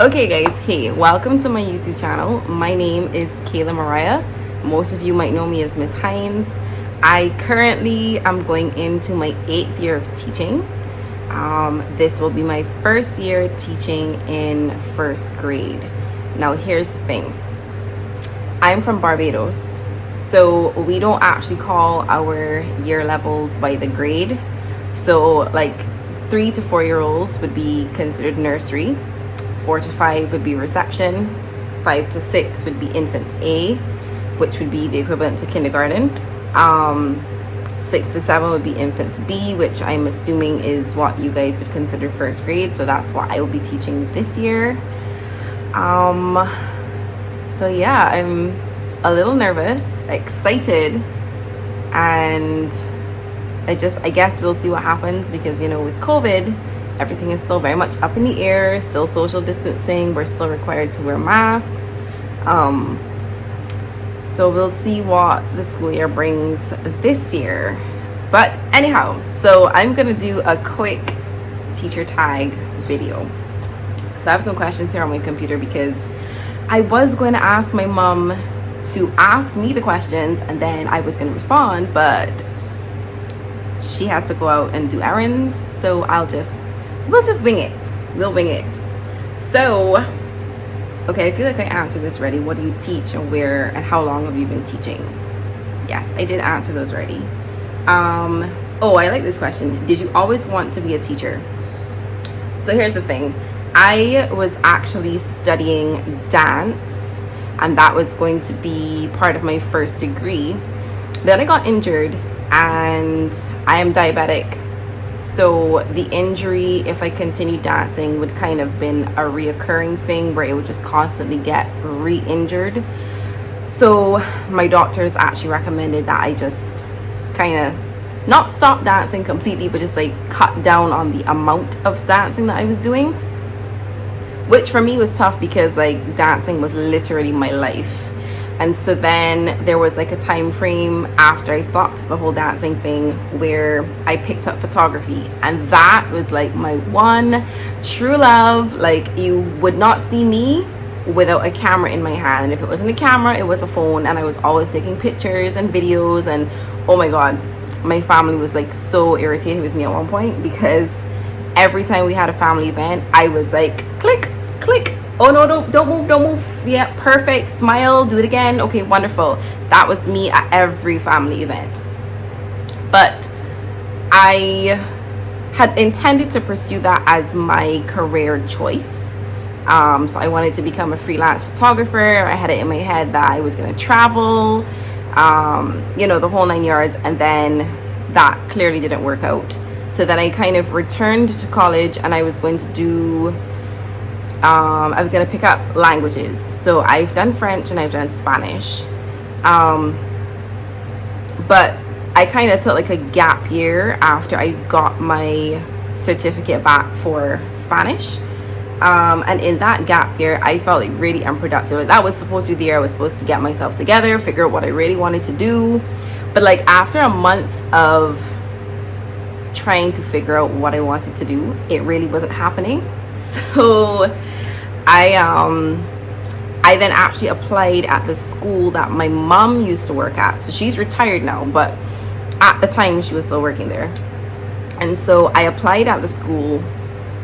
Okay guys, hey, welcome to my YouTube channel. My name is Kayla Mariah. Most of you might know me as Miss Hines. I currently am going into my 8th year of teaching. This will be my first year teaching in first grade. Now here's the thing. I'm from Barbados, so we don't actually call our year levels by the grade. So like 3 to 4 year olds would be considered nursery. 4 to 5 would be reception, 5 to 6 would be infants A, which would be the equivalent to kindergarten. 6 to 7 would be infants B, which I'm assuming is what you guys would consider first grade. So that's what I will be teaching this year. So yeah, I'm a little nervous, excited, and I guess we'll see what happens because, you know, with COVID, everything is still very much up in the air, still social distancing, we're still required to wear masks. So we'll see what the school year brings this year. But anyhow, so I'm gonna do a quick teacher tag video. So I have some questions here on my computer because I was going to ask my mom to ask me the questions and then I was gonna respond, but she had to go out and do errands, so we'll just wing it. We'll wing it. So, okay, I feel like I answered this already. What do you teach and where and how long have you been teaching? Yes, I did answer those already. Oh, I like this question. Did you always want to be a teacher? So here's the thing. I was actually studying dance, and that was going to be part of my first degree. Then I got injured, and I am diabetic. So the injury, if I continued dancing, would kind of been a reoccurring thing where it would just constantly get re-injured. So my doctors actually recommended that I just kind of not stop dancing completely, but just like cut down on the amount of dancing that I was doing, which for me was tough because like dancing was literally my life. And so then there was like a time frame after I stopped the whole dancing thing where I picked up photography, and that was like my one true love. Like, you would not see me without a camera in my hand. If it wasn't a camera, it was a phone, and I was always taking pictures and videos. And oh my god, my family was like so irritated with me at one point because every time we had a family event, I was like, click, click. Oh no, don't move. Yeah, perfect. Smile, do it again. Okay, wonderful. That was me at every family event. But I had intended to pursue that as my career choice. So I wanted to become a freelance photographer. I had it in my head that I was going to travel, you know, the whole 9 yards. And then that clearly didn't work out. So then I kind of returned to college, and I was going to do I was going to pick up languages. So I've done French and I've done Spanish. But I kind of took like a gap year after I got my certificate back for Spanish. And in that gap year, I felt like really unproductive. Like, that was supposed to be the year I was supposed to get myself together, figure out what I really wanted to do. But like after a month of trying to figure out what I wanted to do, it really wasn't happening. So I then actually applied at the school that my mom used to work at. So she's retired now, but at the time she was still working there. And so I applied at the school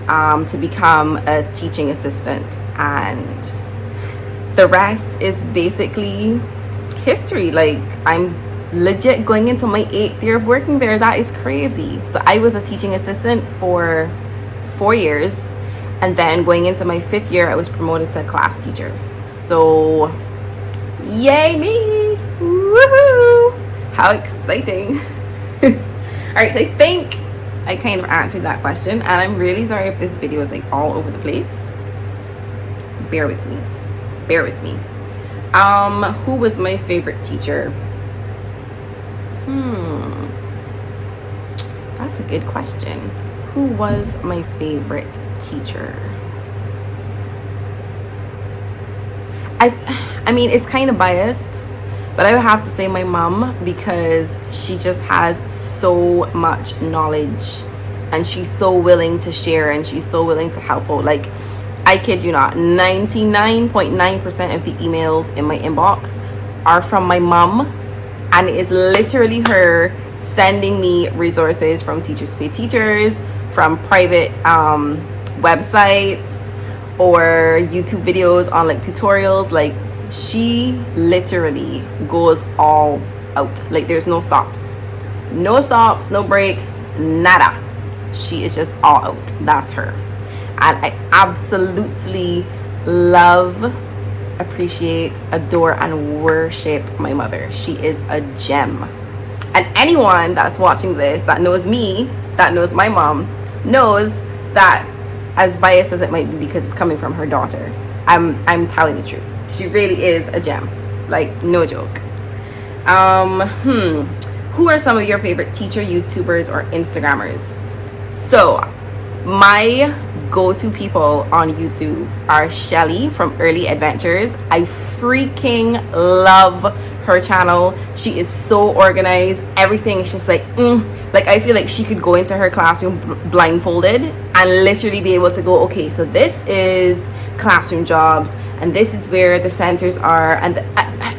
to become a teaching assistant, and the rest is basically history. Like, I'm legit going into my 8th year of working there. That is crazy. So I was a teaching assistant for 4 years. And then going into my 5th year, I was promoted to a class teacher. So, yay me! Woohoo! How exciting! All right, so I think I kind of answered that question, and I'm really sorry if this video is like all over the place. Bear with me. Bear with me. Who was my favorite teacher? That's a good question. Who was my favorite teacher? I mean, it's kind of biased, but I would have to say my mom, because she just has so much knowledge and she's so willing to share and she's so willing to help out. Like, I kid you not, 99.9% of the emails in my inbox are from my mom, and it is literally her sending me resources from Teachers Pay Teachers, from private websites, or YouTube videos on like tutorials. Like, she literally goes all out. Like, there's no stops, no breaks, nada. She is just all out. That's her. And I absolutely love, appreciate, adore, and worship my mother. She is a gem. And anyone that's watching this that knows me, that knows my mom, knows that, as biased as it might be because it's coming from her daughter, I'm telling the truth. She really is a gem. Like, no joke. Who are some of your favorite teacher YouTubers or Instagrammers? So my go-to people on YouTube are Shelly from Early Adventures. I freaking love her channel. She is so organized. Everything is just like I feel like she could go into her classroom blindfolded and literally be able to go, okay, so this is classroom jobs and this is where the centers are, and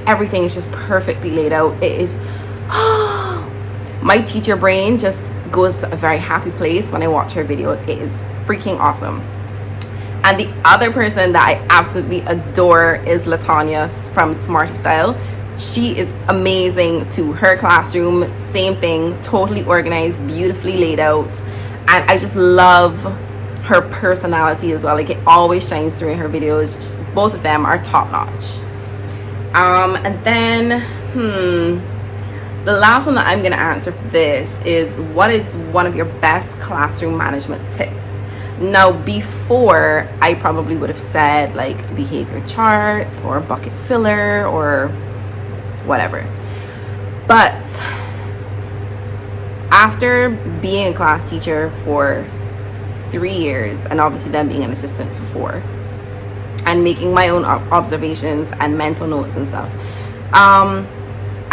everything is just perfectly laid out. It is my teacher brain just goes to a very happy place when I watch her videos. It is freaking awesome. And the other person that I absolutely adore is Latanya from Smarty Style. She is amazing to her classroom. Same thing, totally organized, beautifully laid out. And I just love her personality as well. Like, it always shines through in her videos. Just, both of them are top notch. And then the last one that I'm going to answer for this is, what is one of your best classroom management tips? Now, before, I probably would have said like behavior chart or bucket filler or whatever. But after being a class teacher for 3 years, and obviously then being an assistant for 4, and making my own observations and mental notes and stuff,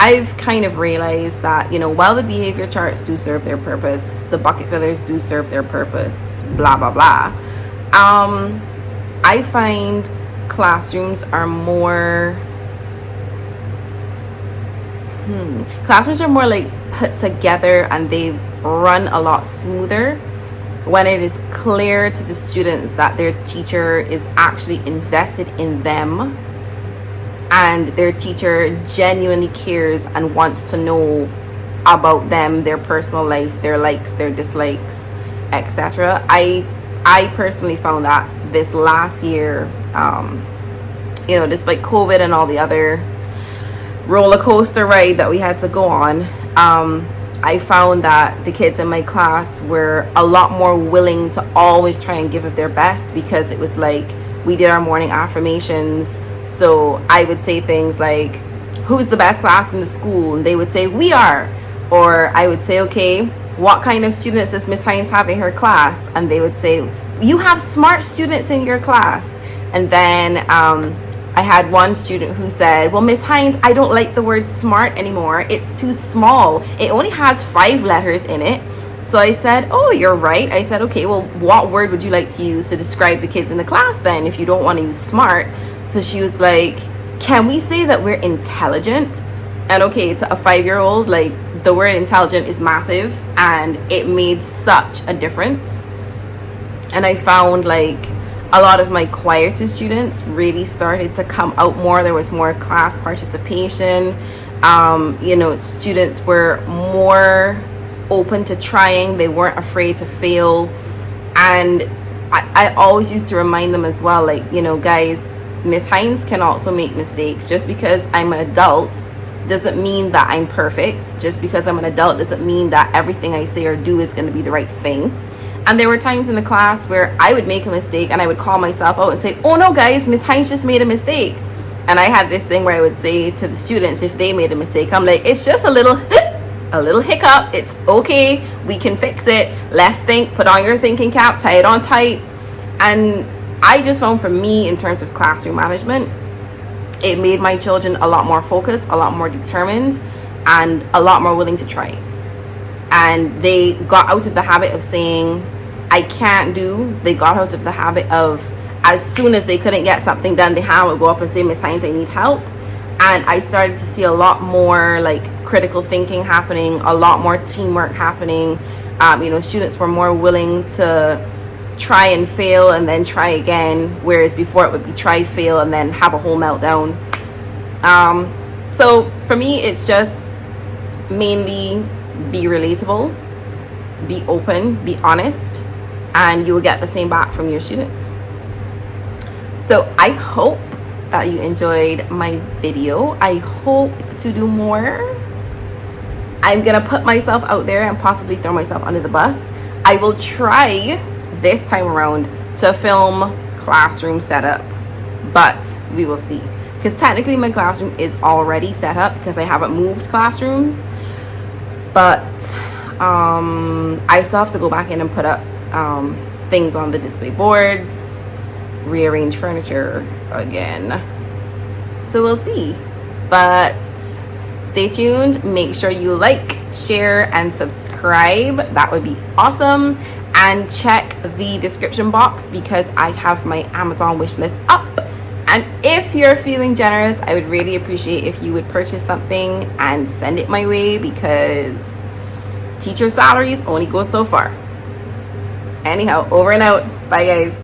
I've kind of realized that, you know, while the behavior charts do serve their purpose, the bucket fillers do serve their purpose, blah, blah, blah. I find classrooms are more like put together, and they run a lot smoother when it is clear to the students that their teacher is actually invested in them, and their teacher genuinely cares and wants to know about them, their personal life, their likes, their dislikes, etc. I personally found that this last year, you know, despite COVID and all the other roller coaster ride that we had to go on, I found that the kids in my class were a lot more willing to always try and give of their best, because it was like we did our morning affirmations. So I would say things like, who's the best class in the school? And they would say, we are. Or I would say, okay, what kind of students does Miss Hines have in her class? And they would say, you have smart students in your class. And then I had one student who said, well, Miss Hines, I don't like the word smart anymore. It's too small. It only has 5 letters in it. So I said, oh, you're right. I said, okay, well, what word would you like to use to describe the kids in the class then, if you don't want to use smart? So she was like, can we say that we're intelligent? And okay, to a 5-year-old, like, the word intelligent is massive, and it made such a difference. And I found like a lot of my quieter students really started to come out more. There was more class participation. You know, students were more open to trying. They weren't afraid to fail. And I always used to remind them as well, like, you know, guys, Miss Hines can also make mistakes. Just because I'm an adult doesn't mean that I'm perfect. Just because I'm an adult doesn't mean that everything I say or do is going to be the right thing. And there were times in the class where I would make a mistake and I would call myself out and say, oh no guys, Miss Hines just made a mistake. And I had this thing where I would say to the students, if they made a mistake, I'm like, it's just a little hiccup. It's okay. We can fix it. Let's think. Put on your thinking cap. Tie it on tight. And I just found, for me, in terms of classroom management, it made my children a lot more focused, a lot more determined, and a lot more willing to try. And they got out of the habit of saying, I can't do. They got out of the habit of, as soon as they couldn't get something done, the hand would go up and say, Miss Hines, I need help. And I started to see a lot more like critical thinking happening, a lot more teamwork happening. Students were more willing to try and fail and then try again, whereas before it would be try, fail, and then have a whole meltdown. So for me, it's just mainly be relatable, be open, be honest, and you will get the same back from your students. So I hope that you enjoyed my video. I hope to do more. I'm gonna put myself out there and possibly throw myself under the bus. I will try this time around to film classroom setup, but we will see, because technically my classroom is already set up because I haven't moved classrooms, but I still have to go back in and put up things on the display boards, rearrange furniture again, so we'll see. But stay tuned, make sure you like, share, and subscribe. That would be awesome. And check the description box because I have my Amazon wish list up. And if you're feeling generous, I would really appreciate if you would purchase something and send it my way, because teacher salaries only go so far. Anyhow, over and out. Bye guys.